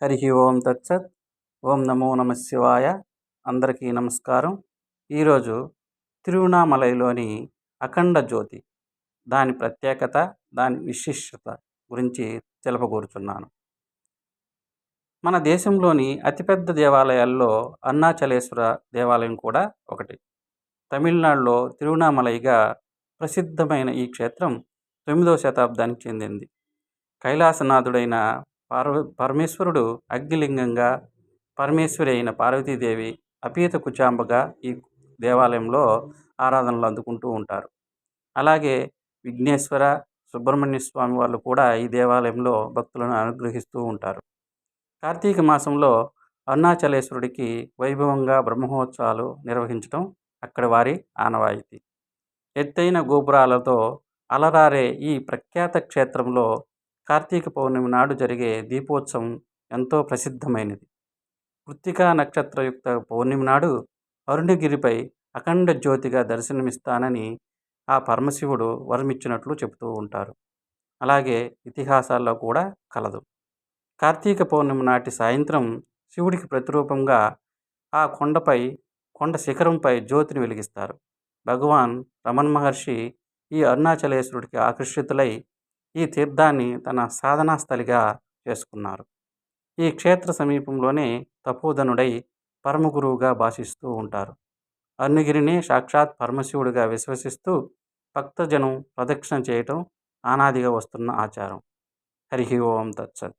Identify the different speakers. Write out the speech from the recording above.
Speaker 1: హరి ఓం తత్సత్. ఓం నమో నమ శివాయ. అందరికీ నమస్కారం. ఈరోజు తిరువణామలైలోని అఖండ జ్యోతి, దాని ప్రత్యేకత, దాని విశిష్టత గురించి తెలుపగోరుచున్నాను. మన దేశంలోని అతిపెద్ద దేవాలయాల్లో అరుణాచలేశ్వర దేవాలయం కూడా ఒకటి. తమిళనాడులో తిరువణామలైగా ప్రసిద్ధమైన ఈ క్షేత్రం 9వ శతాబ్దానికి చెందింది. కైలాసనాథుడైన పరమేశ్వరుడు అగ్నిలింగంగా, పరమేశ్వరి అయిన పార్వతీదేవి అపీత కుచాంబగా ఈ దేవాలయంలో ఆరాధనలు అందుకుంటూ ఉంటారు. అలాగే విఘ్నేశ్వర, సుబ్రహ్మణ్య స్వామి వాళ్ళు కూడా ఈ దేవాలయంలో భక్తులను అనుగ్రహిస్తూ ఉంటారు. కార్తీక మాసంలో అరుణాచలేశ్వరుడికి వైభవంగా బ్రహ్మోత్సవాలు నిర్వహించడం అక్కడి వారి ఆనవాయితీ. ఎత్తైన గోపురాలతో అలరారే ఈ ప్రఖ్యాత క్షేత్రంలో కార్తీక పౌర్ణమి నాడు జరిగే దీపోత్సవం ఎంతో ప్రసిద్ధమైనది. కృత్తికా నక్షత్రయుక్త పౌర్ణమి నాడు అరుణగిరిపై అఖండ జ్యోతిగా దర్శనమిస్తానని ఆ పరమశివుడు వరమిచ్చినట్లు చెబుతూ ఉంటారు. అలాగే ఇతిహాసాల్లో కూడా కలదు. కార్తీక పౌర్ణమి నాటి సాయంత్రం శివుడికి ప్రతిరూపంగా ఆ కొండ శిఖరంపై జ్యోతిని వెలిగిస్తారు. భగవాన్ రమణ మహర్షి ఈ అరుణాచలేశ్వరుడికి ఆకర్షితులై ఈ తీర్థాన్ని తన సాధనా స్థలిగా చేసుకున్నారు. ఈ క్షేత్ర సమీపంలోనే తపోధనుడై పరమగురువుగా భాషిస్తూ ఉంటారు. అరుణగిరిని సాక్షాత్ పరమశివుడిగా విశ్వసిస్తూ భక్తజనం ప్రదక్షిణ చేయటం అనాదిగా వస్తున్న ఆచారం. హరి ఓం తత్సత్.